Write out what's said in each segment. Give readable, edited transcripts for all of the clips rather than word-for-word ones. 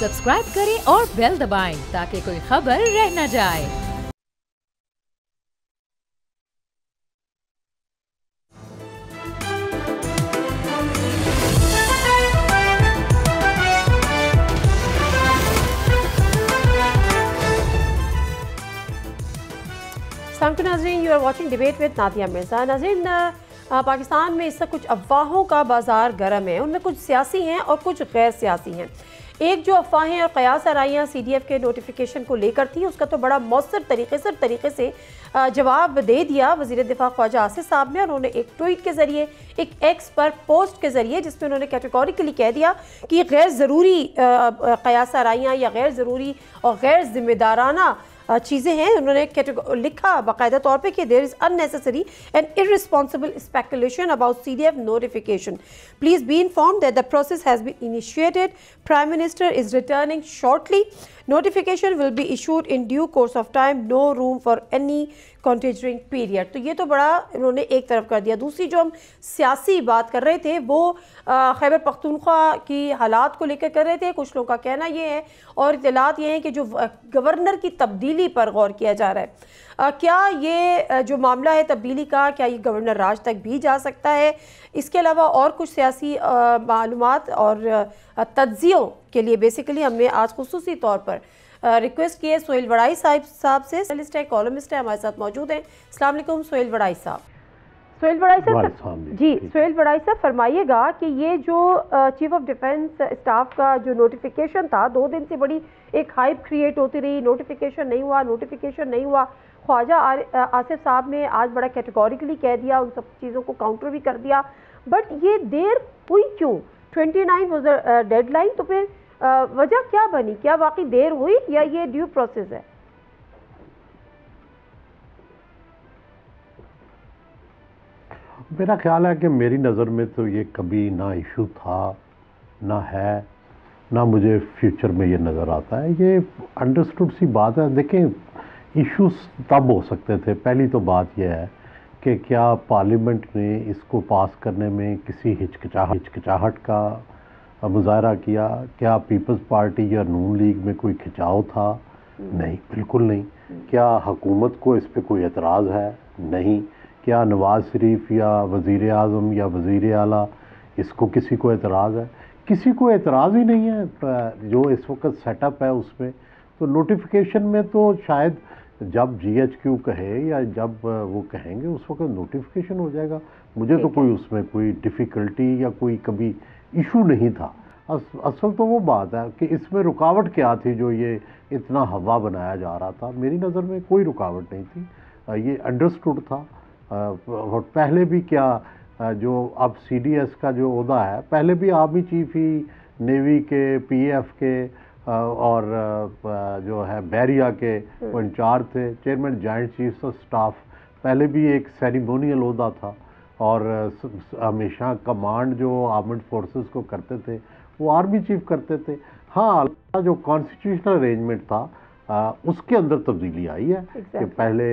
Subscribe करें और bell दबाएं ताकि कोई खबर रह न जाए। नाज़रीन, you are watching debate with Nadia Mirza. नाज़रीन, पाकिस्तान में इस वक्त कुछ अफवाहों का बाजार गर्म है। उनमें कुछ सियासी हैं और कुछ गैर सियासी हैं। एक जो अफवाहें और कयास आराइयाँ CDF के नोटिफिकेशन को लेकर थी, उसका तो बड़ा मौसर तरीके से जवाब दे दिया वज़ीर दिफा ख्वाजा आसिफ साहब ने। उन्होंने एक ट्वीट के ज़रिए, एक एक्स पर पोस्ट के ज़रिए, जिसमें उन्होंने कैटेगोरिकली कह दिया कि गैर ज़रूरी कयास आराइयाँ या गैर ज़रूरी और गैर जिम्मेदाराना चीज़ें हैं। उन्होंने लिखा बाकायदा तौर पे कि there is unnecessary and irresponsible speculation about CDF notification. Please be informed that the process has been initiated. Prime minister is returning shortly. Notification will be issued in due course of time. No room for any contingent period. तो ये तो बड़ा इन्होंने एक तरफ कर दिया। दूसरी जो हम सियासी बात कर रहे थे वो खैबर पख्तूनख्वा की हालात को लेकर कर रहे थे। कुछ लोगों का कहना ये है और इत्तलात ये हैं कि जो गवर्नर की तब्दीली पर गौर किया जा रहा है। क्या ये जो मामला है तब्दीली का, क्या ये गवर्नर राज तक भी जा सकता है? इसके अलावा और कुछ सियासी मालूमात और तज्जियों के लिए बेसिकली हमने आज खुसूसी तौर पर रिक्वेस्ट की है सोहेल वड़ाई साहब से। जर्नलिस्ट है, कॉलमिस्ट है, हमारे साथ मौजूद हैं। अस्सलाम वालेकुम सोहेल वड़ाई साहब। सोहेल वड़ाई साहब जी, सोहेल वड़ाई साहब फरमाइएगा कि ये जो चीफ ऑफ डिफेंस स्टाफ का जो नोटिफिकेशन था, 2 दिन से बड़ी एक हाइप क्रिएट होती रही, नोटिफिकेशन नहीं हुआ। ख्वाजा आसिफ साहब ने आज बड़ा कैटेगोरिकली कह दिया, उन सब चीज़ों को काउंटर भी कर दिया, बट ये देर हुई क्यों? 29 वाज द डेडलाइन, तो फिर वजह क्या बनी? क्या वाकई देर हुई या ये ड्यू प्रोसेस है? मेरा ख्याल है कि मेरी नज़र में तो ये कभी ना इशू था, ना है, ना मुझे फ्यूचर में ये नज़र आता है। ये अंडरस्टूड सी बात है। देखें, इश्यूज तब हो सकते थे। पहली तो बात यह है कि क्या पार्लियामेंट ने इसको पास करने में किसी हिचकिचाहट का मुजाहरा किया? क्या पीपल्स पार्टी या नून लीग में कोई खिंचाव था? नहीं, बिल्कुल नहीं। क्या हुकूमत को इस पर कोई एतराज़ है? नहीं। क्या नवाज़ शरीफ या वज़ीर आज़म या वज़ीर आला इसको किसी को एतराज़ है? किसी को एतराज़ ही नहीं है जो इस वक्त सेटअप है उसमें। तो नोटिफिकेशन में तो शायद जब GHQ कहे या जब वो कहेंगे उस वक्त नोटिफिकेशन हो जाएगा। मुझे तो कोई उसमें कोई डिफ़िकल्टी या कोई कभी इशू नहीं था। असल तो वो बात है कि इसमें रुकावट क्या थी जो ये इतना हवा बनाया जा रहा था। मेरी नज़र में कोई रुकावट नहीं थी, ये अंडरस्टूड था। और पहले भी क्या जो अब CDS का जो ओहदा है, पहले भी आर्मी चीफ ही नेवी के, PF के और जो है बैरिया के वो इंचार्ज थे, chairman joint chiefs of staff. पहले भी एक सेरेमोनियल ओहदा था और हमेशा कमांड जो आर्मड फोर्सेस को करते थे वो आर्मी चीफ करते थे। हाँ, जो कॉन्स्टिट्यूशनल अरेंजमेंट था उसके अंदर तब्दीली आई है कि पहले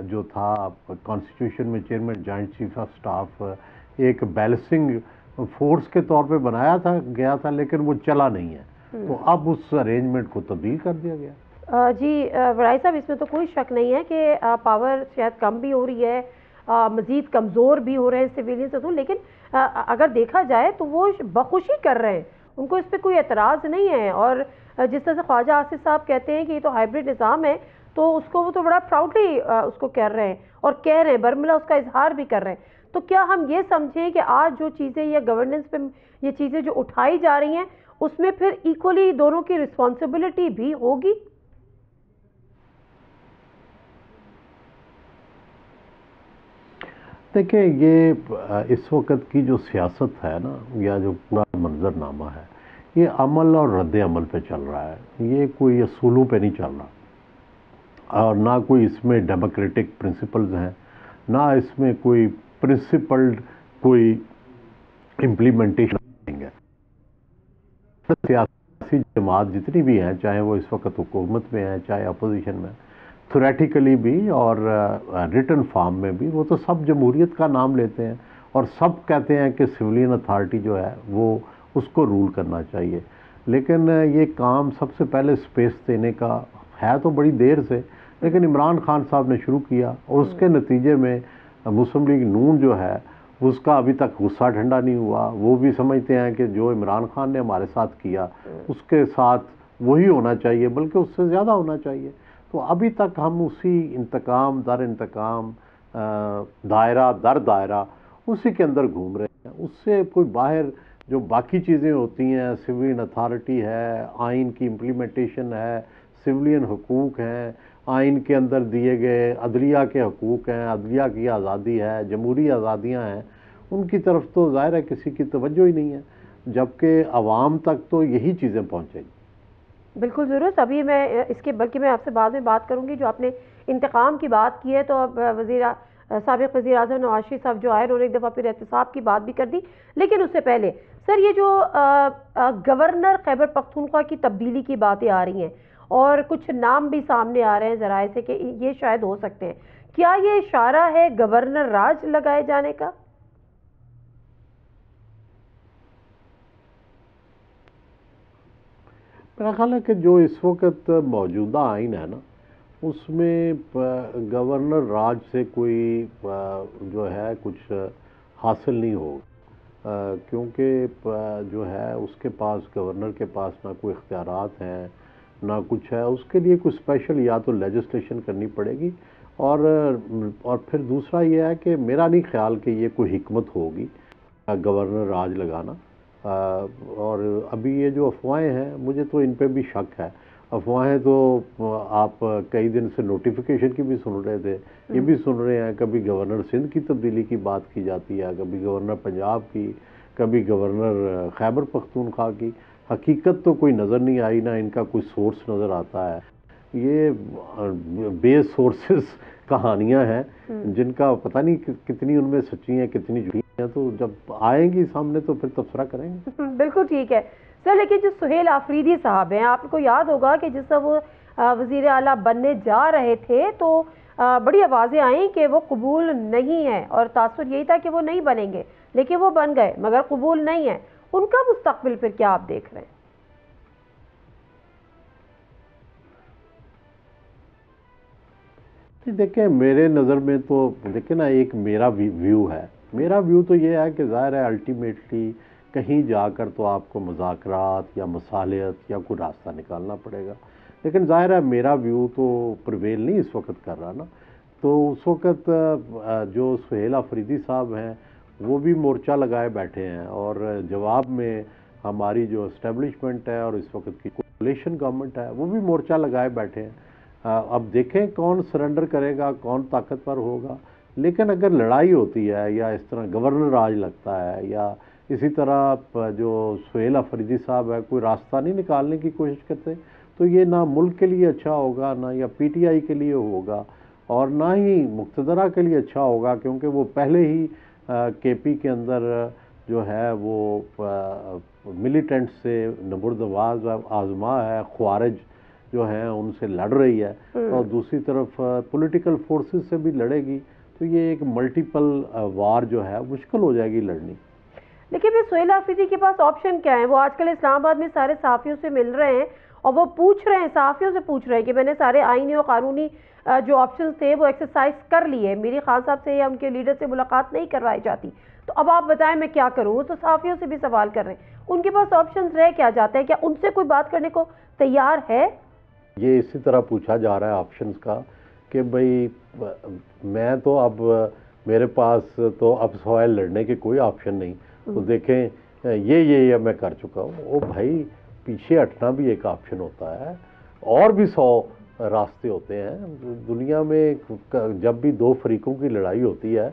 जो था कॉन्स्टिट्यूशन में chairman joint chief of staff एक बैलेंसिंग फोर्स के तौर पे बनाया था गया था, लेकिन वो चला नहीं है। तो अब उस अरेंजमेंट को तब्दील कर दिया गया। जी वड़ाई साहब, इसमें तो कोई शक नहीं है कि पावर शायद कम भी हो रही है, मज़ीद कमज़ोर भी हो रहे हैं सिविलियन से, तो लेकिन अगर देखा जाए तो वो बखुशी कर रहे हैं, उनको इस पर कोई एतराज़ नहीं है। और जिस तरह से ख्वाजा आसिफ साहब कहते हैं कि ये तो हाइब्रिड निज़ाम है, तो उसको वो तो बड़ा प्राउडली उसको कर रहे हैं और कह रहे हैं, बरमला उसका इजहार भी कर रहे हैं। तो क्या हम ये समझें कि आज जो चीज़ें या गवर्नेंस पे ये चीज़ें जो उठाई जा रही हैं उसमें फिर इक्वली दोनों की रिस्पॉन्सिबिलिटी भी होगी? देखिए, ये इस वक्त की जो सियासत है ना, या जो पूरा मंजरनामा है, ये अमल और रद्द अमल पे चल रहा है। ये कोई असूलों पे नहीं चल रहा और ना कोई इसमें डेमोक्रेटिक प्रिंसिपल्स हैं, ना इसमें कोई प्रिंसिपल्ड कोई इम्प्लीमेंटेशन है। सियासी जमात जितनी भी हैं, चाहे वो इस वक्त हुकूमत में है चाहे अपोजिशन में, थ्योरेटिकली भी और रिटन फॉर्म में भी, वो तो सब जमहूरियत का नाम लेते हैं और सब कहते हैं कि सिविलियन अथॉरिटी जो है वो उसको रूल करना चाहिए। लेकिन ये काम सबसे पहले स्पेस देने का है तो बड़ी देर से, लेकिन इमरान खान साहब ने शुरू किया और उसके नतीजे में मुस्लिम लीग नून जो है उसका अभी तक गुस्सा ठंडा नहीं हुआ। वो भी समझते हैं कि जो इमरान खान ने हमारे साथ किया उसके साथ वही होना चाहिए, बल्कि उससे ज़्यादा होना चाहिए। तो अभी तक हम उसी इंतकाम दर इंतकाम, दायरा दर दायरा उसी के अंदर घूम रहे हैं। उससे कोई बाहर जो बाकी चीज़ें होती हैं, सिविलियन अथॉरिटी है, आइन की इम्प्लीमेंटेशन है, सिविलियन हुकूक हैं, आइन के अंदर दिए गए अदलिया के हकूक़ हैं, अदलिया की आज़ादी है, जमहूरी आज़ादियाँ हैं, उनकी तरफ तो ज़ाहिर है किसी की तवज्जो ही नहीं है, जबकि आवाम तक तो यही चीज़ें पहुँचेंगी। बिल्कुल ज़रूर। अभी मैं इसके बल्कि मैं आपसे बाद में बात करूँगी। जो आपने इंतकाम की बात की है, तो अब साबिक़ वज़ीर आज़म नवाज़ शरीफ साहब जो आए उन्होंने एक दफ़ा फिर एहतिसाब की बात भी कर दी। लेकिन उससे पहले सर, ये जो गवर्नर खैबर पख्तूनख्वा की तब्दीली की बातें आ रही हैं और कुछ नाम भी सामने आ रहे हैं ज़राए से कि ये शायद हो सकते हैं, क्या ये इशारा है गवर्नर राज लगाए जाने का? मेरा ख्याल है कि जो इस वक्त मौजूदा आइन है ना, उसमें गवर्नर राज से कोई जो है कुछ हासिल नहीं होगा, क्योंकि जो है उसके पास, गवर्नर के पास ना कोई इख्तियारात हैं ना कुछ है। उसके लिए कुछ स्पेशल या तो लेजिस्लेशन करनी पड़ेगी, और फिर दूसरा ये है कि मेरा नहीं ख्याल कि ये कोई हिकमत होगी गवर्नर राज लगाना। और अभी ये जो अफवाहें हैं, मुझे तो इन पे भी शक है। अफवाहें तो आप कई दिन से नोटिफिकेशन की भी सुन रहे थे, ये भी सुन रहे हैं, कभी गवर्नर सिंध की तब्दीली की बात की जाती है, कभी गवर्नर पंजाब की, कभी गवर्नर खैबर पख्तूनख्वा की। हकीकत तो कोई नज़र नहीं आई, ना इनका कोई सोर्स नज़र आता है। ये बेस सोर्सेस कहानियां हैं जिनका पता नहीं कितनी उनमें सच्ची हैं कितनी झूठी हैं, तो जब आएंगी सामने तो फिर तबसरा करेंगे। बिल्कुल ठीक है सर। लेकिन जो सुहेल आफरीदी साहब हैं, आपको याद होगा कि जिस वो वज़ीर आला बनने जा रहे थे तो बड़ी आवाज़ें आई कि वो कबूल नहीं है, और तासुर यही था कि वो नहीं बनेंगे, लेकिन वो बन गए मगर कबूल नहीं है। उनका मुस्तकबिल फिर क्या आप देख रहे हैं? देखें, मेरे नज़र में तो देखें ना, एक मेरा व्यू है। मेरा व्यू तो ये है कि ज़ाहिर है अल्टीमेटली कहीं जाकर तो आपको मुज़ाकरात या मसालियत या कोई रास्ता निकालना पड़ेगा। लेकिन ज़ाहिर है मेरा व्यू तो प्रिवेल नहीं इस वक्त कर रहा ना। तो उस वक्त जो सुहेल आफरीदी साहब हैं वो भी मोर्चा लगाए बैठे हैं, और जवाब में हमारी जो इस्टेब्लिशमेंट है और इस वक्त की कोalition गवर्नमेंट है वो भी मोर्चा लगाए बैठे हैं। अब देखें कौन सरेंडर करेगा, कौन ताकतवर होगा। लेकिन अगर लड़ाई होती है या इस तरह गवर्नर राज लगता है या इसी तरह जो सुहेल आफरीदी साहब है कोई रास्ता नहीं निकालने की कोशिश करते, तो ये ना मुल्क के लिए अच्छा होगा, ना या पीटीआई के लिए होगा, और ना ही मुक्तदरा के लिए अच्छा होगा, क्योंकि वो पहले ही केपी के अंदर जो है वो मिलिटेंट से नबुर्दवाज आजमा है, ख्वारिज जो हैं उनसे लड़ रही है, और दूसरी तरफ पॉलिटिकल फोर्सेस से भी लड़ेगी। तो ये एक मल्टीपल वार जो है मुश्किल हो जाएगी लड़नी। लेकिन फिर सुहेल आफरीदी के पास ऑप्शन क्या है? वो आजकल इस्लामाबाद में सारे सहाफ़ियों से मिल रहे हैं और वो पूछ रहे हैं, सहाफ़ियों से पूछ रहे हैं कि मैंने सारे आईनी और कानूनी जो ऑप्शन थे वो एक्सरसाइज कर लिए, मेरी खान साहब से या उनके लीडर से मुलाकात नहीं करवाई जाती, तो अब आप बताएं मैं क्या करूँ? वो तो सहाफ़ियों से भी सवाल कर रहे हैं, उनके पास ऑप्शन रह क्या जाते हैं? क्या उनसे कोई बात करने को तैयार है? ये इसी तरह पूछा जा रहा है ऑप्शंस का कि भाई मैं तो अब मेरे पास तो अब सवाल लड़ने के कोई ऑप्शन नहीं, तो देखें ये मैं कर चुका हूँ। ओ भाई, पीछे हटना भी एक ऑप्शन होता है, और भी 100 रास्ते होते हैं दुनिया में। जब भी दो फरीकों की लड़ाई होती है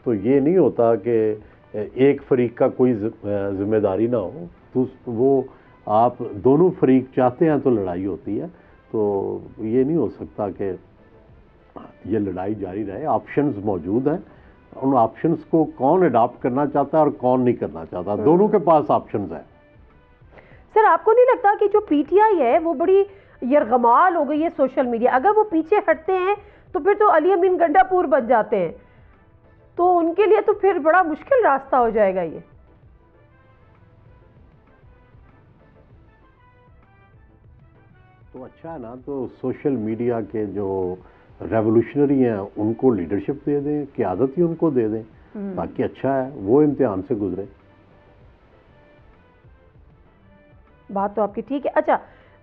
तो ये नहीं होता कि एक फरीक का कोई जिम्मेदारी ना हो, तो वो आप दोनों फरीक चाहते हैं तो लड़ाई होती है। तो ये नहीं हो सकता कि ये लड़ाई जारी रहे। ऑप्शंस मौजूद हैं, उन ऑप्शंस को कौन अडॉप्ट करना चाहता है और कौन नहीं करना चाहता, दोनों के पास ऑप्शंस हैं। सर, आपको नहीं लगता कि जो पीटीआई है वो बड़ी यरगमाल हो गई है सोशल मीडिया? अगर वो पीछे हटते हैं तो फिर तो अली अमीन गंडापुर बन जाते हैं, तो उनके लिए तो फिर बड़ा मुश्किल रास्ता हो जाएगा ये। तो अच्छा है ना, तो सोशल मीडिया के जो रेवोल्यूशनरी हैं उनको लीडरशिप दे दें, क़यादत ही उनको दे दें, ताकि अच्छा है वो इम्तिहान से गुजरे। बात तो आपकी ठीक है। अच्छा,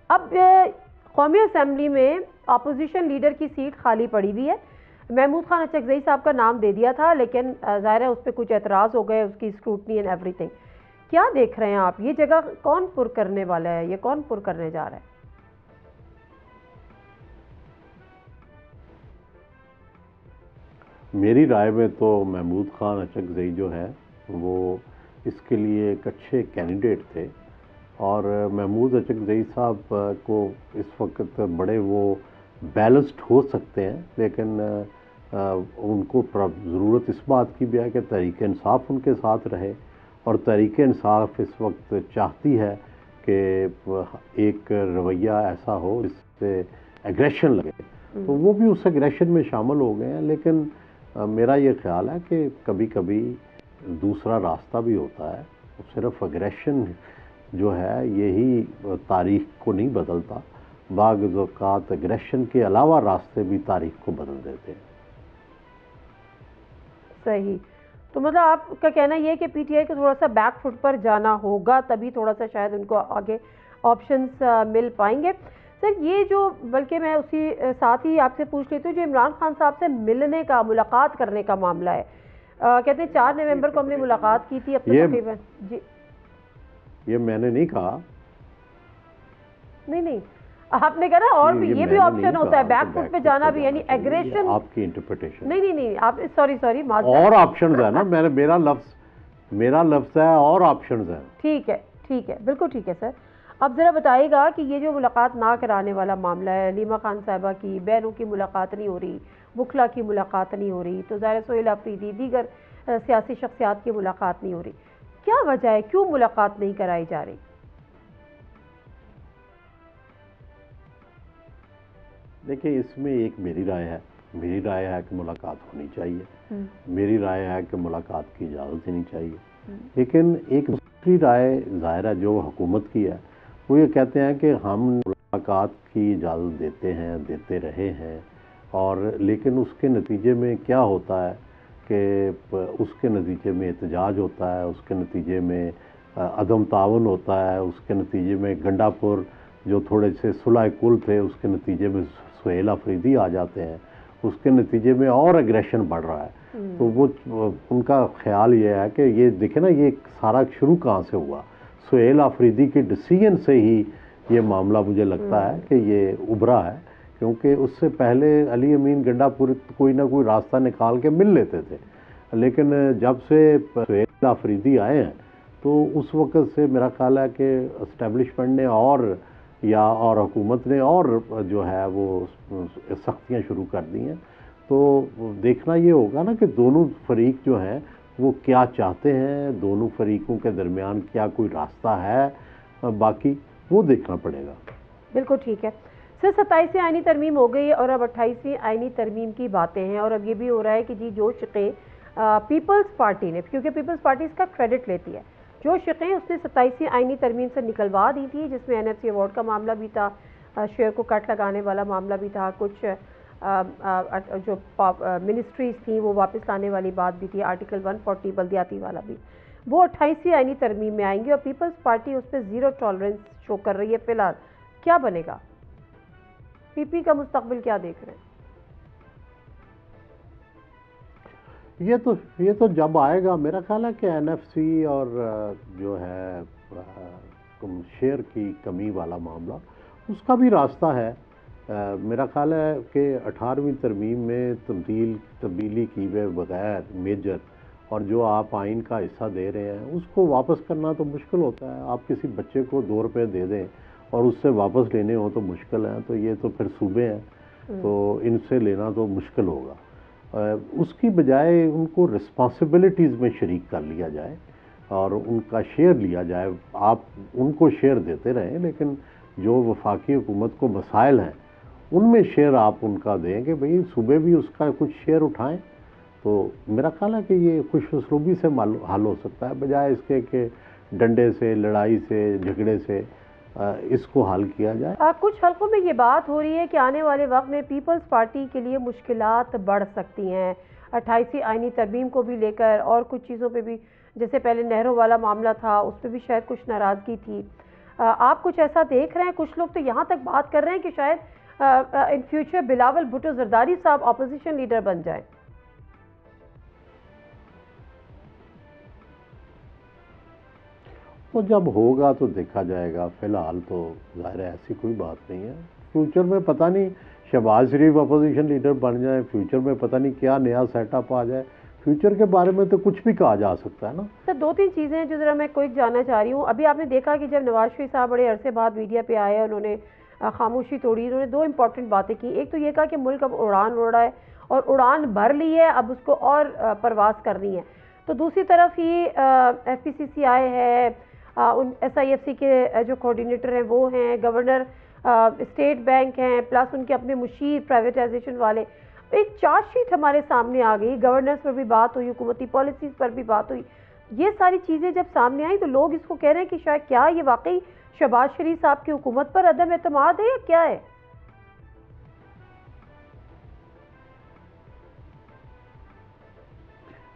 अब कौमी असम्बली में अपोजिशन लीडर की सीट खाली पड़ी हुई है। महमूद खान अचकज़ई साहब का नाम दे दिया था, लेकिन ज़ाहिर है उस पर कुछ एतराज़ हो गए, उसकी स्क्रूटनी एंड एवरीथिंग। क्या देख रहे हैं आप, ये जगह कौन पुर करने वाला है, ये कौन पुर करने जा रहा है? मेरी राय में तो महमूद खान अचकज़ई जो है वो इसके लिए एक अच्छे कैंडिडेट थे, और महमूद अचकज़ई साहब को इस वक्त बड़े वो बैलेंस्ड हो सकते हैं, लेकिन उनको ज़रूरत इस बात की भी है कि तहरीक इंसाफ उनके साथ रहे, और तहरीक इंसाफ इस वक्त चाहती है कि एक रवैया ऐसा हो जिससे एग्रेशन लगे, तो वो भी उस एग्रेशन में शामिल हो गए हैं। लेकिन मेरा ये ख्याल है कि कभी कभी दूसरा रास्ता भी होता है, सिर्फ एग्रेशन जो है यही तारीख को नहीं बदलता, बाज़ औक़ात एग्रेशन के अलावा रास्ते भी तारीख को बदल देते हैं। सही। तो मतलब आपका कहना यह है कि पीटीआई को थोड़ा सा बैक फुट पर जाना होगा, तभी थोड़ा सा शायद उनको आगे ऑप्शंस मिल पाएंगे। सर, ये जो, बल्कि मैं उसी साथ ही आपसे पूछ लेती हूँ, जो इमरान खान साहब से मिलने का, मुलाकात करने का मामला है, कहते हैं 4 नवंबर को हमने मुलाकात की थी, अब तो तकरीबन जी। ये मैंने नहीं कहा। नहीं, आपने कहा ना, और भी ये भी ऑप्शन होता है, बैक फुट पे जाना भी, यानी एग्रेशन। आपकी इंटरप्रिटेशन। नहीं, आप सॉरी और ऑप्शंस है ना, मेरा लफ्ज है और ऑप्शंस है। ठीक है, बिल्कुल ठीक है सर। अब ज़रा बताइएगा कि ये जो मुलाकात ना कराने वाला मामला है, लीमा खान साहिबा की बहनों की मुलाकात नहीं हो रही, बुखला की मुलाकात नहीं हो रही, तो ज़ाहिर सोहेल अफरीदी, दीगर सियासी शख्सियात की मुलाकात नहीं हो रही, क्या वजह है, क्यों मुलाकात नहीं कराई जा रही? देखिए, इसमें एक मेरी राय है कि मुलाकात होनी चाहिए, मेरी राय है कि मुलाकात की इजाज़त देनी चाहिए। लेकिन एक दूसरी राय ज़ाहिर है जो हुकूमत की है, वो ये कहते हैं कि हम मुलाकात की इजाज़त देते रहे हैं, और लेकिन उसके नतीजे में क्या होता है कि उसके नतीजे में एहतजाज होता है, उसके नतीजे में अदम तावन होता है, उसके नतीजे में गंडापुर जो थोड़े से सुलह कुल थे उसके नतीजे में सोहेल अफरीदी आ जाते हैं, उसके नतीजे में और एग्रेशन बढ़ रहा है। तो वो उनका ख्याल ये है कि ये देखे ना, ये सारा शुरू कहाँ से हुआ, सोहेल अफरीदी के डिसीजन से ही ये मामला मुझे लगता है कि ये उभरा है, क्योंकि उससे पहले अली अमीन गंडापुर कोई ना कोई रास्ता निकाल के मिल लेते थे, लेकिन जब से सोहेल अफरीदी आए हैं तो उस वक़्त से मेरा ख्याल है कि इस्टेब्लिशमेंट ने और हुकूमत ने और जो है वो सख्तियाँ शुरू कर दी हैं। तो देखना ये होगा ना कि दोनों फरीक जो हैं वो क्या चाहते हैं, दोनों फरीकों के दरमियान क्या कोई रास्ता है, बाकी वो देखना पड़ेगा। बिल्कुल ठीक है सर। 27वीं आईनी तरमीम हो गई और अब 28वीं आईनी तरमीम की बातें हैं, और अब ये भी हो रहा है कि जी जो शिकें पीपल्स पार्टी ने, क्योंकि पीपल्स पार्टी इसका क्रेडिट लेती है, जो शिकें उसने 27वीं आईनी तरमीम से निकलवा दी थी, जिसमें एनएफसी अवार्ड का मामला भी था, शेयर को कट लगाने वाला मामला भी था, कुछ जो मिनिस्ट्रीज थी वो वापस लाने वाली बात भी थी, आर्टिकल 140 बल्दियाती वाला भी, वो 28वीं आईनी तरमीम में आएंगे, और पीपल्स पार्टी उस पर ज़ीरो टॉलरेंस शो कर रही है। फिलहाल क्या बनेगा, पीपी का मुस्तकबिल क्या देख रहे हैं? ये तो जब आएगा, मेरा ख्याल है कि एनएफसी और जो है शेयर की कमी वाला मामला, उसका भी रास्ता है। मेरा ख्याल है कि 18वीं तरमीम में तब्दीली किए हुए बगैर मेजर, और जो आप आइन का हिस्सा दे रहे हैं उसको वापस करना तो मुश्किल होता है। आप किसी बच्चे को 2 रुपये दे दें और उससे वापस लेने हो तो मुश्किल है, तो ये तो फिर सूबे हैं, तो इनसे लेना तो मुश्किल होगा। उसकी बजाय उनको रिस्पॉन्सिबिलिटीज़ में शरीक कर लिया जाए और उनका शेयर लिया जाए। आप उनको शेयर देते रहें, लेकिन जो वफाकी हुकूमत को मसाइल हैं उनमें शेयर आप उनका दें कि भाई सूबे भी उसका कुछ शेयर उठाएं। तो मेरा ख्याल है कि ये खुश उसलूबी से हल हो सकता है, बजाय इसके कि डंडे से, लड़ाई से, झगड़े से। इसको हल किया जाए। कुछ हलकों में ये बात हो रही है कि आने वाले वक्त में पीपल्स पार्टी के लिए मुश्किलात बढ़ सकती हैं 28वीं आईनी तरमीम को भी लेकर, और कुछ चीज़ों पे भी, जैसे पहले नहरों वाला मामला था उस पर भी शायद कुछ नाराज़गी थी। आप कुछ ऐसा देख रहे हैं? कुछ लोग तो यहाँ तक बात कर रहे हैं कि शायद इन फ्यूचर बिलावल भुट्टो जरदारी साहब अपोजिशन लीडर बन जाएं। तो जब होगा तो देखा जाएगा, फिलहाल तो ज़ाहिर है ऐसी कोई बात नहीं है। फ्यूचर में पता नहीं शहबाज शरीफ अपोजिशन लीडर बन जाए, फ्यूचर में पता नहीं क्या नया सेटअप आ जाए, फ्यूचर के बारे में तो कुछ भी कहा जा सकता है ना। सर, दो तीन चीज़ें हैं जो ज़रा मैं क्विक जानना चाह रही हूँ। अभी आपने देखा कि जब नवाज शरीफ साहब बड़े अरसे बाद मीडिया पे आए, उन्होंने खामोशी तोड़ी, उन्होंने दो इंपॉर्टेंट बातें की। एक तो ये कहा कि मुल्क अब उड़ान उड़ रहा है और उड़ान भर ली है, अब उसको और परवास करनी है। तो दूसरी तरफ ही FPCCI है, उन SIFC के जो कोऑर्डिनेटर हैं वो हैं, गवर्नर स्टेट बैंक हैं, प्लस उनके अपने मुशीर प्राइवेटाइजेशन वाले। एक चार्जशीट हमारे सामने आ गई, गवर्नेंस पर भी बात हुई, हुकूमती पॉलिसीज़ पर भी बात हुई। ये सारी चीज़ें जब सामने आई तो लोग इसको कह रहे हैं कि शायद क्या ये वाकई शहबाज शरीफ साहब की हुकूमत पर अदम एतमाद है या क्या है?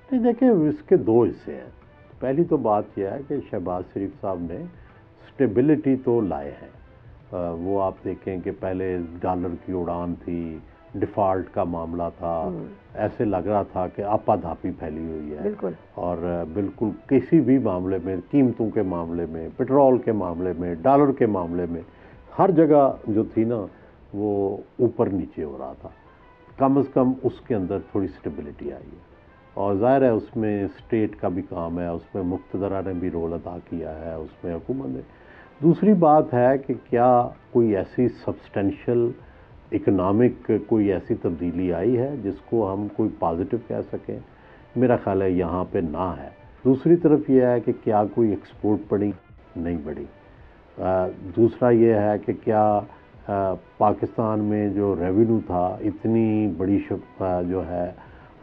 नहीं, देखिए इसके दो हिस्से हैं। पहली तो बात यह है कि शहबाज शरीफ साहब ने स्टेबिलिटी तो लाए हैं। वो आप देखें कि पहले डॉलर की उड़ान थी, डिफ़ॉल्ट का मामला था, ऐसे लग रहा था कि आपाधापी फैली हुई है। बिल्कुल। और बिल्कुल किसी भी मामले में, कीमतों के मामले में, पेट्रोल के मामले में, डॉलर के मामले में, हर जगह जो थी ना वो ऊपर नीचे हो रहा था। कम से कम उसके अंदर थोड़ी स्टेबिलिटी आई है, और ज़ाहिर है उसमें स्टेट का भी काम है, उसमें मुक़्तदरा ने भी रोल अदा किया है, उसमें हुकूमत ने। दूसरी बात है कि क्या कोई ऐसी सब्सटेंशियल इकनॉमिक कोई ऐसी तब्दीली आई है जिसको हम कोई पॉजिटिव कह सकें? मेरा ख़्याल है यहाँ पे ना है। दूसरी तरफ यह है कि क्या कोई एक्सपोर्ट बढ़ी? नहीं बढ़ी। दूसरा ये है कि क्या पाकिस्तान में जो रेवेन्यू था, इतनी बड़ी जो है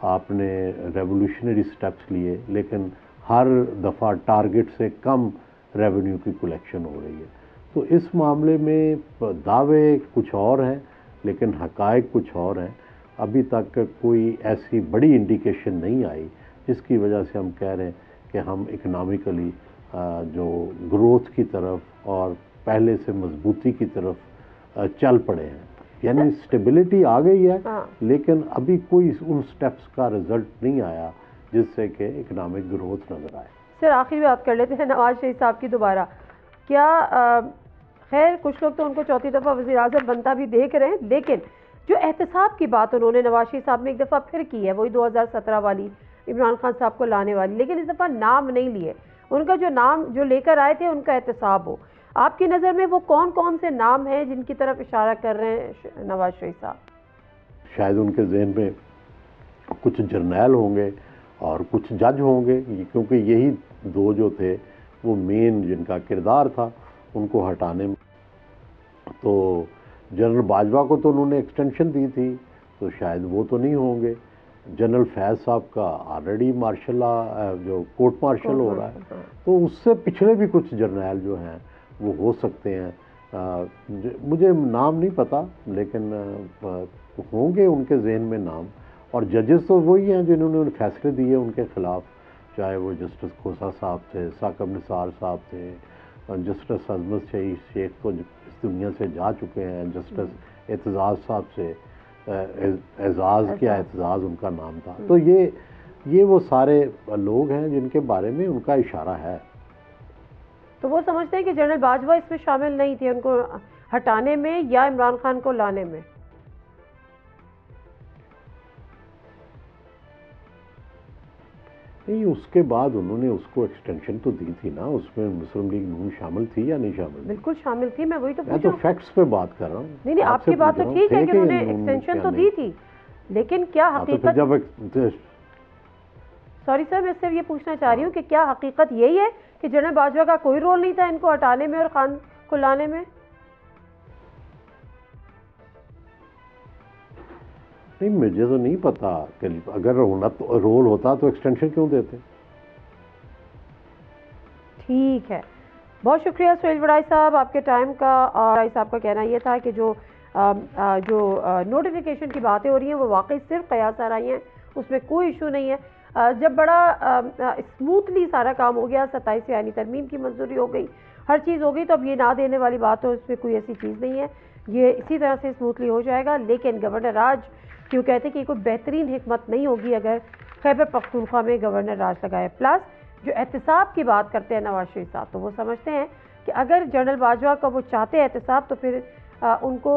आपने रेवोल्यूशनरी स्टेप्स लिए, लेकिन हर दफ़ा टारगेट से कम रेवेन्यू की कलेक्शन हो रही है। तो इस मामले में दावे कुछ और हैं लेकिन हक़ाइक़ कुछ और हैं। अभी तक कोई ऐसी बड़ी इंडिकेशन नहीं आई जिसकी वजह से हम कह रहे हैं कि हम इकनॉमिकली जो ग्रोथ की तरफ और पहले से मजबूती की तरफ चल पड़े हैं। यानी स्टेबिलिटी आ गई है, लेकिन अभी कोई उन स्टेप्स का रिजल्ट नहीं आया जिससे कि इकनॉमिक ग्रोथ नज़र आए। सर, आखिरी बात कर लेते हैं नवाज शरीफ साहब की दोबारा। क्या खैर कुछ लोग तो उनको चौथी दफ़ा वज़ीर-ए-आज़म बनता भी देख रहे हैं, लेकिन जो एहतसाब की बात उन्होंने नवाज शरीफ साहब ने एक दफ़ा फिर की है, वही 2017 वाली, इमरान खान साहब को लाने वाली, लेकिन इस दफ़ा नाम नहीं लिए। उनका जो नाम जो लेकर आए थे उनका एहतसाब हो। आपकी नज़र में वो कौन कौन से नाम हैं जिनकी तरफ इशारा कर रहे हैं नवाज शरीफ साहब? शायद उनके जहन में कुछ जर्नैल होंगे और कुछ जज होंगे, क्योंकि यही दो जो थे वो मेन जिनका किरदार था उनको हटाने में। तो जनरल बाजवा को तो उन्होंने एक्सटेंशन दी थी, तो शायद वो तो नहीं होंगे। जनरल फैज़ साहब का ऑलरेडी मार्शल जो कोर्ट मार्शल हो रहा है, तो उससे पिछले भी कुछ जर्नैल जो हैं वो हो सकते हैं। मुझे नाम नहीं पता, लेकिन होंगे उनके जहन में नाम। और जजेस तो वही हैं जिन्होंने फैसले दिए उनके ख़िलाफ़, चाहे वो जस्टिस खोसा साहब थे, साकब निसार साहब थे, जस्टिस अजमत शेख तो इस दुनिया से जा चुके हैं, जस्टिस एतजाज़ साहब से, एजाज़ क्या एतजाज़ उनका नाम था। तो ये वो सारे लोग हैं जिनके बारे में उनका इशारा है। तो वो समझते हैं कि जनरल बाजवा इसमें शामिल नहीं थे उनको हटाने में या इमरान खान को लाने में? नहीं, उसके बाद उन्होंने उसको एक्सटेंशन तो दी थी ना, उसमें मुस्लिम लीग नून शामिल थी या नहीं शामिल? बिल्कुल शामिल थी, मैं वही तो मैं तो फैक्ट्स पे बात कर रहा हूँ। नहीं, आपकी बात तो ठीक है कि उन्होंने एक्सटेंशन तो दी थी, लेकिन क्या हकीकत? सॉरी सर, मैं सिर्फ ये पूछना चाह रही हूँ कि क्या हकीकत यही है कि जनरल बाजवा का कोई रोल नहीं था इनको हटाने में और खान को लाने में? नहीं, मुझे तो नहीं पता कि अगर रोल होता तो एक्सटेंशन क्यों देते। ठीक है, बहुत शुक्रिया सुहेल वड़ाई साहब आपके टाइम का। और वड़ाई साहब का कहना ये था कि जो नोटिफिकेशन की बातें हो रही हैं वो वाकई सिर्फ कयास आ रही हैं, उसमें कोई इशू नहीं है। जब बड़ा स्मूथली सारा काम हो गया, 27 यानी तरमीम की मंजूरी हो गई, हर चीज़ हो गई, तो अब ये ना देने वाली बात हो, इसमें कोई ऐसी चीज़ नहीं है, ये इसी तरह से स्मूथली हो जाएगा। लेकिन गवर्नर राज क्यों कहते हैं कि कोई बेहतरीन हिकमत नहीं होगी अगर खैबर पख्तूनख्वा में गवर्नर राज लगाए। प्लस जो एहतसाब की बात करते हैं नवाज शरीफ साहब, तो वो समझते हैं कि अगर जनरल बाजवा का वो चाहते हैं एहतसाब तो फिर उनको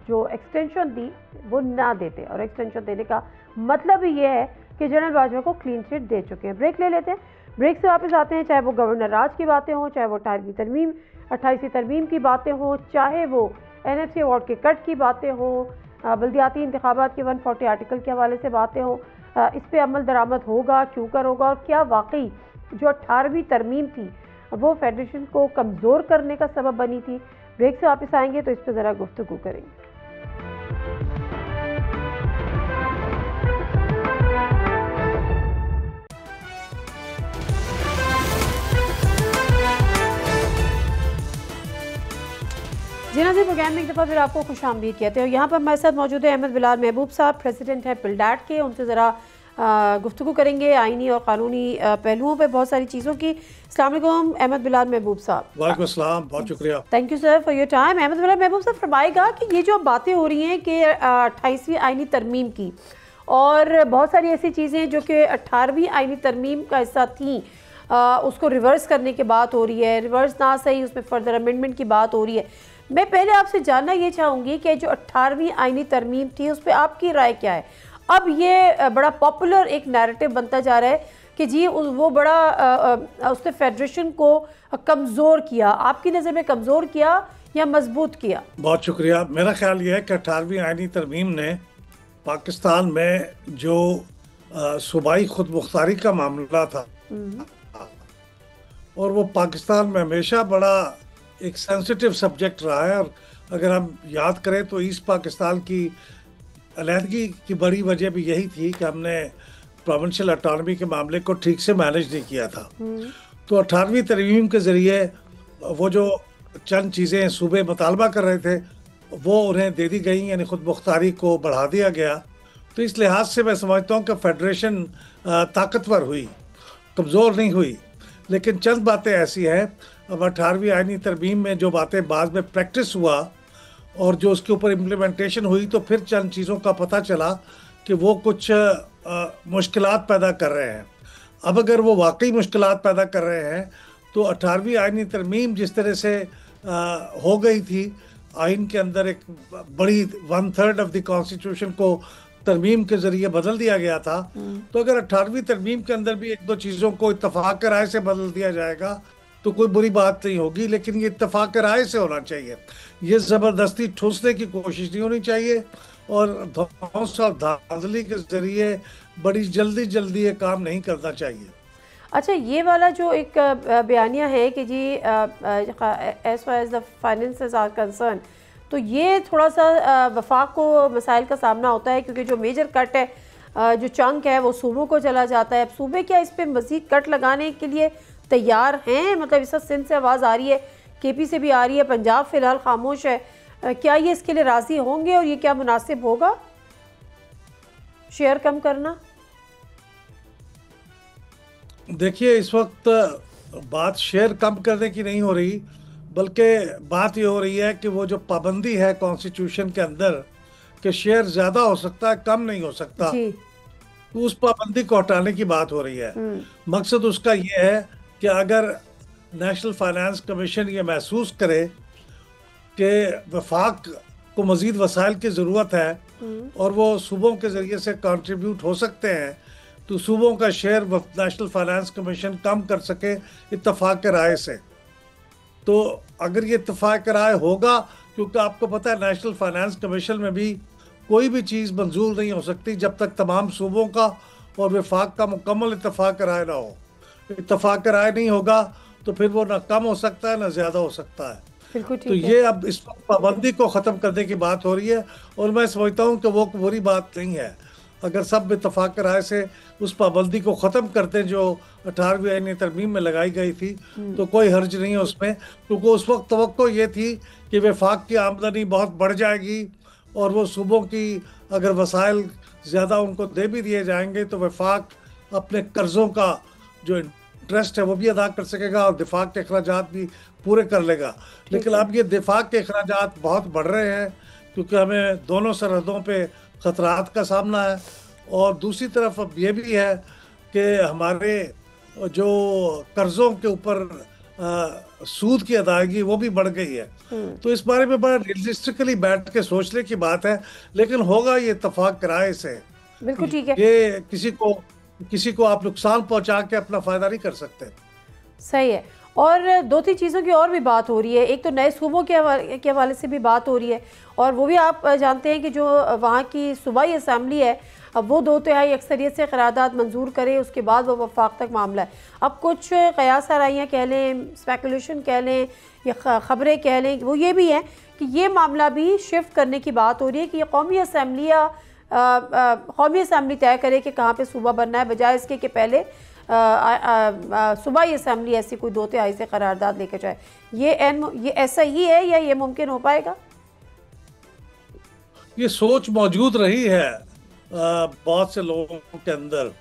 जो एक्सटेंशन दी वो ना देते, और एक्सटेंशन देने का मतलब ही ये है कि जनरल बाजवा को क्लीन चिट दे चुके हैं। ब्रेक ले लेते हैं, ब्रेक से वापस आते हैं। चाहे वो गवर्नर राज की बातें हों, चाहे वो 28वीं तरमीम की बातें हों, चाहे वो NFC अवार्ड के कट की बातें हों, बल्दियाती इंतखाबात के 140 आर्टिकल के हवाले से बातें हों, इस पर अमल दरामद होगा, क्यों कर होगा, और क्या वाकई जो 18वीं तरमीम थी वो फेडरेशन को कमज़ोर करने का सबब बनी थी। ब्रेक से वापस आएंगे तो इस पर ज़रा गुफ्तगू करेंगे। जी नाज़रीन, प्रोग्राम में एक दफ़ा फिर आपको खुश आमदीद कहते हैं। यहाँ पर हमारे साथ मौजूद है अहमद बिलाल महबूब साहब, प्रेसिडेंट है पिलडैट के। उनसे ज़रा गुफ्तगू करेंगे आइनी और क़ानूनी पहलुओं पर बहुत सारी चीज़ों की। अस्सलाम वालेकुम अहमद बिलाल महबूब साहब। वालेकुम अस्सलाम, बहुत शुक्रिया। Thank you sir for your time. Ahmed Bilal Mehboob sahab फरमाएगा कि ये जो बातें हो रही हैं कि 28वीं आइनी तरमीम की, और बहुत सारी ऐसी चीज़ें जो कि 18वीं आइनी तरमीम का हिस्सा थी, उसको रिवर्स करने की बात हो रही है, रिवर्स ना सही उसमें फर्दर अमेंडमेंट की बात हो रही है। मैं पहले आपसे जानना ये चाहूँगी कि जो 18वीं आइनी तरमीम थी उस पर आपकी राय क्या है? अब ये बड़ा पॉपुलर एक नैरेटिव बनता जा रहा है कि जी वो बड़ा उसने फेडरेशन को कमज़ोर किया। आपकी नज़र में कमज़ोर किया या मजबूत किया? बहुत शुक्रिया। मेरा ख्याल ये है कि 18वीं आइनी तरमीम ने पाकिस्तान में जो सूबाई खुद मुख्तारी का मामला था, और वो पाकिस्तान में हमेशा बड़ा एक सेंसिटिव सब्जेक्ट रहा है। और अगर हम याद करें तो ईस्ट पाकिस्तान की अलहदगी की बड़ी वजह भी यही थी कि हमने प्रोविंशियल ऑटोनॉमी के मामले को ठीक से मैनेज नहीं किया था। तो 18वीं तरमीम के ज़रिए वो जो चंद चीज़ें सूबे मुतालबा कर रहे थे वो उन्हें दे दी गई, यानी खुद मुख्तारी को बढ़ा दिया गया। तो इस लिहाज से मैं समझता हूँ कि फेडरेशन ताकतवर हुई, कमज़ोर नहीं हुई। लेकिन चंद बातें ऐसी हैं, अब 18वीं आइनी तरमीम में जो बातें बाद में प्रैक्टिस हुआ और जो उसके ऊपर इम्प्लीमेंटेशन हुई, तो फिर चंद चीज़ों का पता चला कि वो कुछ मुश्किलात पैदा कर रहे हैं। अब अगर वो वाकई मुश्किलात पैदा कर रहे हैं तो 18वीं आइनी तरमीम जिस तरह से हो गई थी, आइन के अंदर एक बड़ी 1/3 ऑफ द कॉन्स्टिट्यूशन को तरमीम के ज़रिए बदल दिया गया था। तो अगर 18वीं तरमीम के अंदर भी एक दो चीज़ों को इत्तफाक राय से बदल दिया जाएगा तो कोई बुरी बात नहीं होगी, लेकिन ये इत्तफाक राय से होना चाहिए। ये ज़बरदस्ती ठूसने की कोशिश नहीं होनी चाहिए, और धौंस और धांधली के ज़रिए बड़ी जल्दी ये काम नहीं करना चाहिए। अच्छा, ये वाला जो एक बयानिया है कि जी as far as the finances are concerned, तो ये थोड़ा सा वफाक को मसाइल का सामना होता है, क्योंकि जो मेजर कट है, जो चंक है, वो सूबों को चला जाता है। अब सूबे क्या इस पर मज़ीद कट लगाने के लिए तैयार हैं? मतलब इस वक्त सिंध से आवाज़ आ रही है, KP से भी आ रही है, पंजाब फ़िलहाल खामोश है। क्या ये इसके लिए राज़ी होंगे, और ये क्या मुनासिब होगा शेयर कम करना? देखिए, इस वक्त बात शेयर कम करने की नहीं हो रही, बल्कि बात ये हो रही है कि वो जो पाबंदी है कॉन्स्टिट्यूशन के अंदर कि शेयर ज़्यादा हो सकता है, कम नहीं हो सकता, तो उस पाबंदी को हटाने की बात हो रही है। मकसद उसका ये है कि अगर नेशनल फाइनेंस कमीशन ये महसूस करे कि वफाक को मज़ीद वसाइल की ज़रूरत है और वो सूबों के ज़रिए से कंट्रीब्यूट हो सकते हैं, तो सूबों का शेयर नेशनल फाइनेंस कमीशन कम कर सके इत्तफाक राय से। तो अगर ये इत्तफाक राय होगा, क्योंकि आपको पता है नेशनल फाइनेंस कमीशन में भी कोई भी चीज़ मंजूर नहीं हो सकती जब तक तमाम सूबों का और वफाक का मुकम्मल इत्तफाक राय ना हो। इत्तफाक राय नहीं होगा तो फिर वो ना कम हो सकता है ना ज़्यादा हो सकता है। तो ये अब इस वक्त पाबंदी को ख़त्म करने की बात हो रही है, और मैं समझता हूँ कि वो बुरी बात नहीं है। अगर सब इत्तफाक राय से उस पाबंदी को ख़त्म करते जो 18वीं आईनी तरमीम में लगाई गई थी, तो कोई हर्ज नहीं है उसमें, क्योंकि उस वक्त तवक्को ये थी कि वफाक की आमदनी बहुत बढ़ जाएगी और वो सूबों की अगर वसाइल ज़्यादा उनको दे भी दिए जाएंगे तो वफाक अपने कर्ज़ों का जो इंटरेस्ट है वो भी अदा कर सकेगा और दिफा के अखराजात भी पूरे कर लेगा। लेकिन अब ये दिफा के अखराजात बहुत बढ़ रहे हैं क्योंकि हमें दोनों सरहदों पे ख़तरात का सामना है, और दूसरी तरफ अब ये भी है कि हमारे जो कर्ज़ों के ऊपर सूद की अदायगी वो भी बढ़ गई है। तो इस बारे में बड़ा रियलिस्टिकली बैठ के सोचने की बात है, लेकिन होगा ये इत्तफाक किराए से। बिल्कुल ठीक है, ये किसी को आप नुकसान पहुंचा के अपना फ़ायदा नहीं कर सकते। सही है। और 2-3 चीज़ों की और भी बात हो रही है। एक तो नए सूबों के हवाले से भी बात हो रही है, और वो भी आप जानते हैं कि जो वहाँ की सूबाई असम्बली है अब वो 2/3 अक्सरियत से करारदाद मंजूर करे, उसके बाद वो वफाक तक मामला है। अब कुछ क़यास आराइयाँ कह लें, स्पेकुलेशन कह लें या ख़बरें कह लें, वो ये भी हैं कि ये मामला भी शिफ्ट करने की बात हो रही है कि ये कौमी असम्बली या कौमी असम्बली तय करे कि कहाँ पे सूबा बनना है, बजाय इसके कि पहले सूबाई असम्बली ऐसी कोई 2/3 से करारदाद लेकर जाए। ये ऐसा ही है या ये मुमकिन हो पाएगा? ये सोच मौजूद रही है बहुत से लोगों के अंदर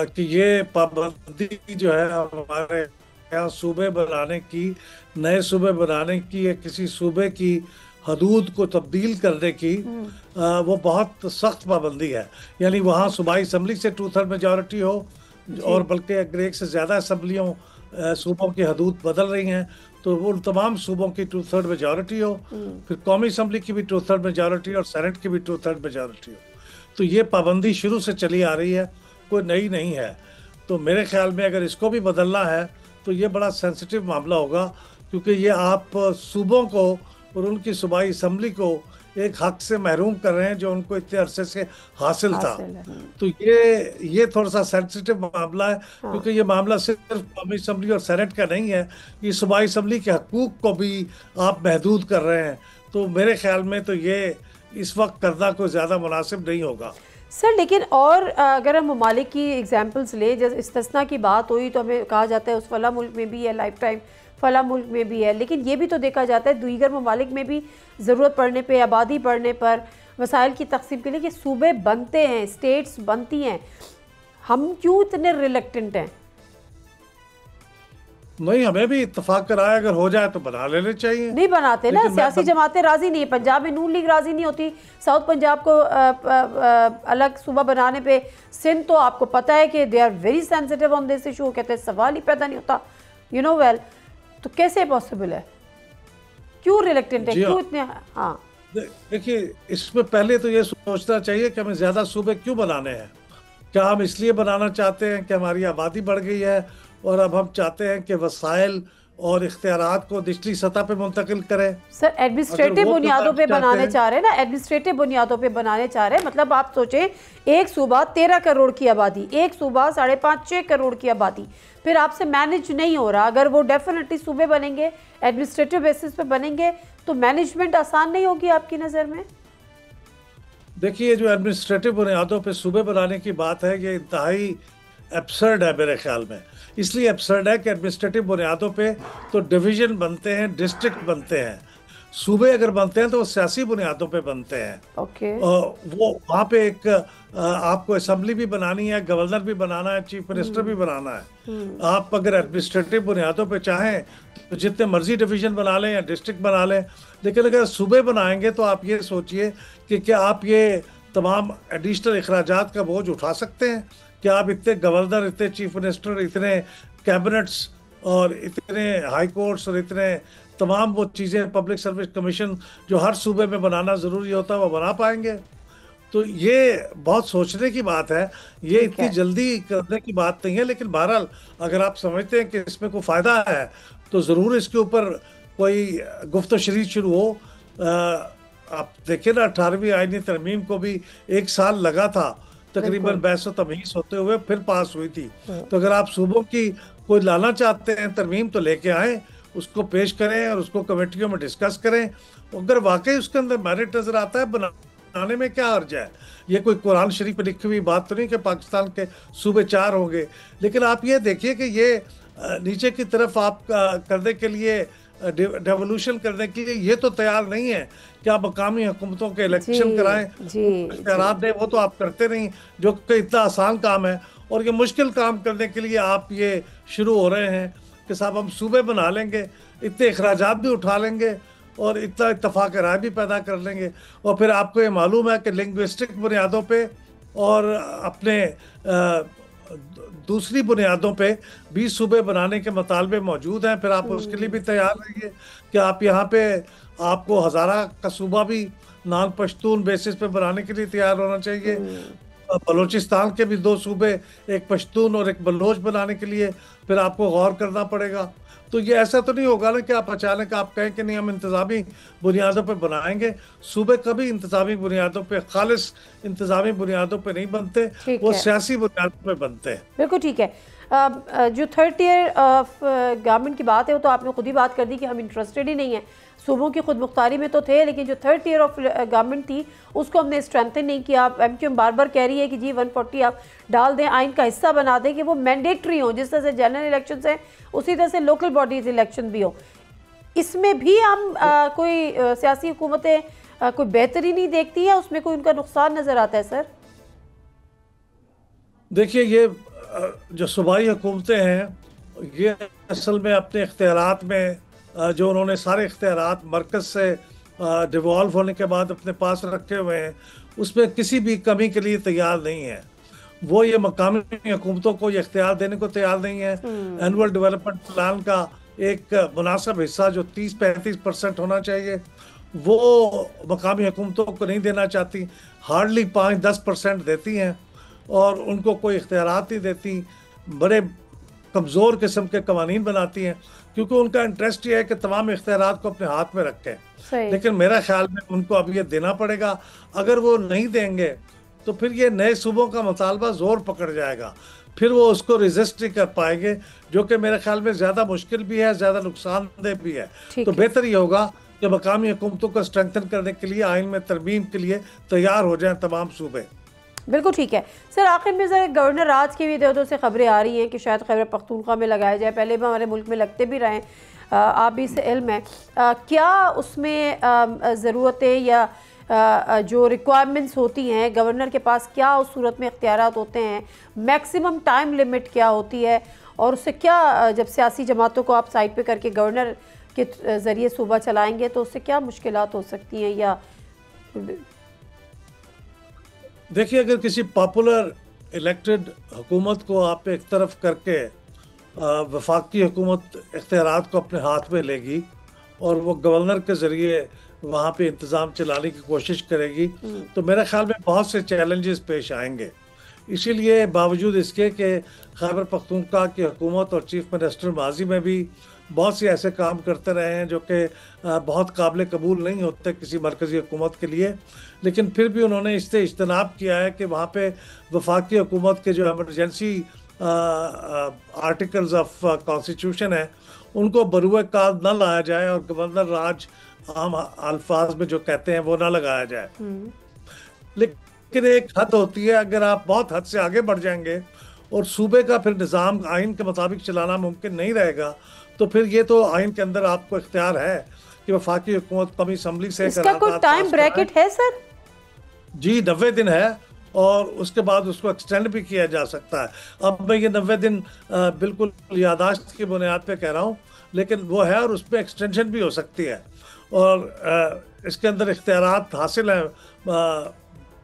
कि ये पाबंदी जो है हमारे यहाँ सूबे बनाने की, नए सूबे बनाने की या किसी सूबे की हदूद को तब्दील करने की वो बहुत सख्त पाबंदी है। यानी वहाँ सूबाई असम्बली से 2/3 मेजॉरिटी हो, और बल्कि अगर एक से ज़्यादा असम्बलियों सूबों की हदूद बदल रही हैं तो वो तमाम सूबों की 2/3 मेजॉरिटी हो, फिर कौमी असम्बली की भी 2/3 मेजॉरिटी और सेनेट की भी 2/3 मेजॉरिटी हो। तो ये पाबंदी शुरू से चली आ रही है, कोई नई नहीं है। तो मेरे ख्याल में अगर इसको भी बदलना है तो ये बड़ा सेंसिटिव मामला होगा, क्योंकि ये आप सूबों को और उनकी सूबाई असम्बली को एक हक से महरूम कर रहे हैं जो उनको इतने अरसे से हासिल था। तो ये थोड़ा सा सेंसिटिव मामला है, क्योंकि ये मामला सिर्फ कौमी असम्बली और सेनेट का नहीं है, ये सूबाई असम्बली के हकूक़ को भी आप महदूद कर रहे हैं। तो मेरे ख्याल में तो ये इस वक्त करना कोई ज़्यादा मुनासिब नहीं होगा। सर लेकिन और अगर हम ममालिक की एग्जाम्पल्स ले, जैसे इस्तिस्ना की बात हुई तो हमें कहा जाता है उस फला मुल्क में भी है, लाइफ टाइम फला मुल्क में भी है, लेकिन ये भी तो देखा जाता है दीगर ममालिक में भी ज़रूरत पड़ने पे, आबादी बढ़ने पर, वसाइल की तकसीम के लिए कि सूबे बनते हैं, स्टेट्स बनती हैं, हम क्यों इतने रिलेक्टेंट हैं? नहीं, हमें भी इत्तेफाक कराया अगर हो जाए तो बना लेने चाहिए। नहीं बनाते ना, सियासी जमातें राजी नहीं है। पंजाब में नून लीग राजी नहीं होती साउथ पंजाब को अलग सूबा बनाने पे। सिंध तो आपको पता है कि they are very sensitive on this issue, कहते हैं सवाल ही पैदा नहीं होता, यू नो वेल। तो कैसे पॉसिबल है, क्यों रिलेक्टेंट है, क्यों इतने? हाँ देखिए, इसमें पहले तो ये सोचना चाहिए कि हमें ज़्यादा सूबे क्यों बनाने हैं। क्या हम इसलिए बनाना चाहते हैं कि हमारी आबादी बढ़ गई है और अब हम चाहते हैं कि वसाइल और इख्तियारात को निचली सतह पे मुंतकिल करें? सर एडमिनिस्ट्रेटिव बुनियादों पे बनाने चाह रहे हैं ना, एडमिनिस्ट्रेटिव बुनियादों पे बनाने चाह रहे हैं। मतलब आप सोचें, एक सूबा 13 करोड़ की आबादी, एक सूबा 5.5-6 करोड़ की आबादी, फिर आपसे मैनेज नहीं हो रहा। अगर वो डेफिनेटली सूबे बनेंगे, एडमिनिस्ट्रेटिव बेसिस पे बनेंगे, तो मैनेजमेंट आसान नहीं होगी आपकी नज़र में? देखिए, जो एडमिनिस्ट्रेटिव बुनियादों पे सूबे बनाने की बात है, ये इंतहाई एब्सर्ड है मेरे ख्याल में। इसलिए एब्सर्ड है कि एडमिनिस्ट्रेटिव बुनियादों पे तो डिवीज़न बनते हैं, डिस्ट्रिक्ट बनते हैं। सूबे अगर बनते हैं तो वो सियासी बुनियादों पे बनते हैं। ओके। वो वहाँ पे एक आपको असेंबली भी बनानी है, गवर्नर भी बनाना है, चीफ मिनिस्टर भी बनाना है। आप अगर एडमिनिस्ट्रेटिव बुनियादों पे चाहें तो जितने मर्जी डिवीज़न बना लें या डिस्ट्रिक्ट बना लें, लेकिन अगर सूबे बनाएंगे तो आप ये सोचिए कि क्या आप ये तमाम एडिशनल अखराजात का बोझ उठा सकते हैं? क्या आप इतने गवर्नर, इतने चीफ मिनिस्टर, इतने कैबिनेट्स और इतने हाई कोर्ट्स और इतने तमाम वो चीज़ें, पब्लिक सर्विस कमीशन जो हर सूबे में बनाना ज़रूरी होता है, वो बना पाएंगे? तो ये बहुत सोचने की बात है, ये इतनी जल्दी करने की बात नहीं है। लेकिन बहरहाल अगर आप समझते हैं कि इसमें कोई फ़ायदा है तो ज़रूर इसके ऊपर कोई गुफ्तशरी शुरू हो। आप देखिए ना, 18वीं आईनी तरमीम को भी 1 साल लगा था तकरीबन बहस व तमीज़ होते हुए, फिर पास हुई थी। तो अगर आप सूबों की कोई लाना चाहते हैं तरमीम तो लेके आएँ, उसको पेश करें और उसको कमेटियों में डिस्कस करें। अगर वाकई उसके अंदर मेरिट नज़र आता है, बना बनाने में क्या हर्ज है? ये कोई कुरान शरीफ में लिखी हुई बात तो नहीं कि पाकिस्तान के सूबे 4 होंगे। लेकिन आप ये देखिए कि ये नीचे की तरफ आप करने के लिए, डेवोल्यूशन करने के लिए ये तो तैयार नहीं है कि आप मकामी हुकूमतों के इलेक्शन कराएं, इख्तियारात दें। वो तो आप करते नहीं, जो कि इतना आसान काम है। और ये मुश्किल काम करने के लिए आप ये शुरू हो रहे हैं कि साहब हम सूबे बना लेंगे, इतने अखराजात भी उठा लेंगे और इतना इत्तफाक राय भी पैदा कर लेंगे। और फिर आपको ये मालूम है कि लिंग्विस्टिक बुनियादों पे और अपने दूसरी बुनियादों पे 20 सूबे बनाने के मुतालबे मौजूद हैं। फिर आप उसके लिए भी तैयार रहिए कि आप यहाँ पे आपको हज़ारा का सूबा भी नॉन पश्तून बेसिस पे बनाने के लिए तैयार होना चाहिए। बलूचिस्तान के भी 2 सूबे, एक पश्तून और एक बलोच बनाने के लिए फिर आपको गौर करना पड़ेगा। तो ये ऐसा तो नहीं होगा ना कि आप अचानक आप कहें कि नहीं हम इंतज़ामी बुनियादों पे बनाएंगे। सूबे कभी इंतज़ामी बुनियादों पे, खालिस इंतज़ामी बुनियादों पे नहीं बनते, वो सियासी बुनियादों पे बनते हैं। बिल्कुल ठीक है। जो 3rd tier ऑफ गवर्नमेंट की बात है, वो तो आपने खुद ही बात कर दी कि हम इंटरेस्टेड ही नहीं है। सूबों की खुद मुख्तारी में तो थे, लेकिन जो 3rd tier ऑफ गवर्नमेंट थी उसको हमने स्ट्रेंथन नहीं किया। MQM बार बार कह रही है कि जी 140 आप डाल दें, आइन का हिस्सा बना दें कि वो मैंडेटरी हो। जिस तरह से जनरल इलेक्शन है उसी तरह से लोकल बॉडीज इलेक्शन भी हो। इसमें भी हम कोई सियासी हुकूमतें कोई बेहतरी नहीं देखती है, उसमें कोई उनका नुकसान नज़र आता है सर? देखिए, ये जो सूबाई हुकूमतें हैं ये असल में अपने इख्तियारात में जो उन्होंने सारे इख्तियारात मरकज़ से डिवॉल्व होने के बाद अपने पास रखे हुए हैं, उसमें किसी भी कमी के लिए तैयार नहीं है। वो ये मकामी हुकूमतों को ये इख्तियार देने को तैयार नहीं है। एनुअल डेवलपमेंट प्लान का एक मुनासिब हिस्सा जो 30-35% होना चाहिए, वो मकामी हुकूमतों को नहीं देना चाहती। हार्डली 5-10% देती हैं और उनको कोई इख्तियारात नहीं देती। बड़े कमज़ोर किस्म के कवानीन बनाती हैं, क्योंकि उनका इंटरेस्ट ये है कि तमाम इख्तियारात को अपने हाथ में रखें। लेकिन मेरा ख्याल में उनको अब ये देना पड़ेगा। अगर वो नहीं देंगे तो फिर ये नए सूबों का मुतालबा ज़ोर पकड़ जाएगा, फिर वो उसको रेजिस्ट नहीं कर पाएंगे, जो कि मेरे ख्याल में ज़्यादा मुश्किल भी है, ज़्यादा नुकसानदेह भी है। तो बेहतर ये होगा कि मकामी हुकूमतों को स्ट्रेंथन करने के लिए आइन में तरमीम के लिए तैयार हो जाएं तमाम सूबे। बिल्कुल ठीक है सर। आखिर में सर, गवर्नर राज की भी इधर उधर से खबरें आ रही हैं कि शायद खैबर पख्तूनख्वा में लगाया जाए। पहले भी हमारे मुल्क में लगते भी रहे, आप भी इससे इल्म है। क्या उसमें ज़रूरतें या जो रिक्वायरमेंट्स होती हैं गवर्नर के पास, क्या उस सूरत में इख्तियारात होते हैं? मैक्सिमम टाइम लिमिट क्या होती है? और उससे क्या, जब सियासी जमातों को आप साइड पे करके गवर्नर के ज़रिए सूबा चलाएंगे तो उससे क्या मुश्किलात हो सकती हैं? या देखिए, अगर किसी पॉपुलर इलेक्टेड हुकूमत को आप एक तरफ करके वफाकी हुकूमत इख्तियारात को अपने हाथ में लेगी और वो गवर्नर के ज़रिए वहाँ पे इंतज़ाम चलाने की कोशिश करेगी, तो मेरे ख्याल में बहुत से चैलेंजेस पेश आएंगे। इसीलिए बावजूद इसके कि खैबर पख्तूनख्वा की हुकूमत और चीफ मिनिस्टर माजी में भी बहुत से ऐसे काम करते रहे हैं जो कि बहुत काबिल कबूल नहीं होते किसी मरकज़ी हुकूमत के लिए, लेकिन फिर भी उन्होंने इससे इज्तनाब किया है कि वहाँ पे वफाकी हुकूमत के जो एमरजेंसी आर्टिकल्स ऑफ कॉन्स्टिट्यूशन है उनको बरूए कार न लाया जाए और गवर्नर राज आम अल्फाज में जो कहते हैं वो ना लगाया जाए। लेकिन एक हद होती है, अगर आप बहुत हद से आगे बढ़ जाएंगे और सूबे का फिर निज़ाम आइन के मुताबिक चलाना मुमकिन नहीं रहेगा, तो फिर ये तो आइन के अंदर आपको इख्तियार है कि वफाकी हुकूमत कौमी असम्बली से इसका कोई टाइम ब्रैकेट है सर? जी, 90 दिन है और उसके बाद उसको एक्सटेंड भी किया जा सकता है। अब मैं ये 90 दिन बिल्कुल यादाश्त की बुनियाद पे कह रहा हूँ, लेकिन वो है और उस पर एक्सटेंशन भी हो सकती है। और इसके अंदर इख्तियारात हासिल हैं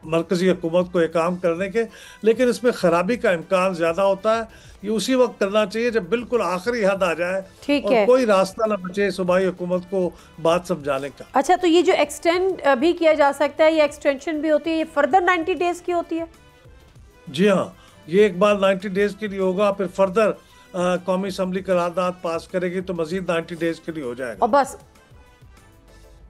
मरकज़ी हुकूमत को ये काम करने के, लेकिन इसमें ख़राबी का इम्कान ज़्यादा होता है। ये उसी वक्त करना चाहिए जब बिल्कुल आखिरी हद आ जाए और कोई रास्ता ना बचे सूबाई हुकूमत को बात समझाने का। अच्छा, तो ये जो एक्सटेंड भी किया जा सकता है, ये एक्सटेंशन भी होती है, ये फर्दर 90 डेज की होती है? जी हाँ, ये एक बार 90 डेज के लिए होगा, फिर फर्दर कौमी असम्बली करारदाद पास करेगी तो मजीद 90 डेज के लिए हो जाएगा और बस।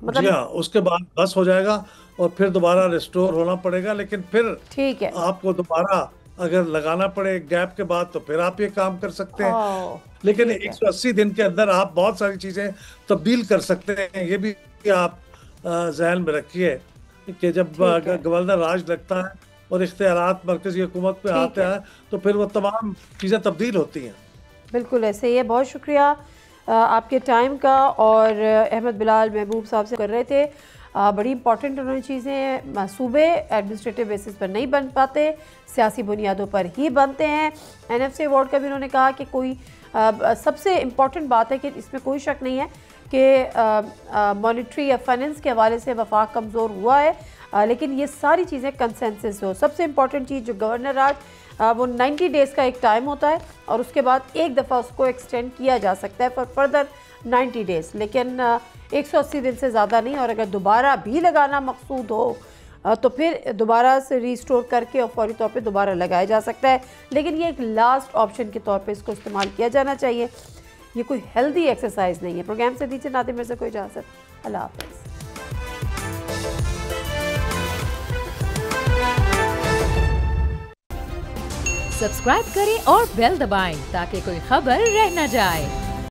मतलब जी हाँ, उसके बाद बस हो जाएगा और फिर दोबारा रिस्टोर होना पड़ेगा। लेकिन फिर ठीक है, आपको दोबारा अगर लगाना पड़े गैप के बाद तो फिर आप ये काम कर सकते हैं। लेकिन 180 दिन के अंदर आप बहुत सारी चीज़ें तब्दील कर सकते हैं, ये भी आप जहन में रखिए। कि जब गवर्नर राज लगता है और इख्तियारात मरकजी हुकूमत पे आते हैं तो फिर वो तमाम चीज़ें तब्दील होती हैं। बिल्कुल ऐसे ही है। बहुत शुक्रिया आपके टाइम का। और अहमद बिलाल महबूब साहब से कर रहे थे, बड़ी इंपॉर्टेंट उन्होंने चीज़ें, सूबे एडमिनिस्ट्रेटिव बेसिस पर नहीं बन पाते, सियासी बुनियादों पर ही बनते हैं। NFC अवार्ड का भी उन्होंने कहा कि कोई सबसे इम्पॉर्टेंट बात है कि इसमें कोई शक नहीं है कि मॉनिटरी या फाइनेंस के हवाले से वफाक कमज़ोर हुआ है, लेकिन ये सारी चीज़ें कंसेंसस हो। सबसे इम्पॉर्टेंट चीज़ जो गवर्नर राज वो 90 डेज़ का एक टाइम होता है और उसके बाद एक दफ़ा उसको एक्सटेंड किया जा सकता है फॉर फर्दर 90 डेज़, लेकिन 180 दिन से ज़्यादा नहीं। और अगर दोबारा भी लगाना मकसूद हो तो फिर दोबारा से रीस्टोर करके और फौरी तौर पे दोबारा लगाया जा सकता है, लेकिन ये एक लास्ट ऑप्शन के तौर पे इसको इस्तेमाल किया जाना चाहिए। ये कोई हेल्दी एक्सरसाइज नहीं है। प्रोग्राम से दीजिए नादिम मिर्ज़ा को इजाज़त। अल्लाह हाफ़िज़। सब्सक्राइब करें और बेल दबाएं ताकि कोई खबर रह न जाए।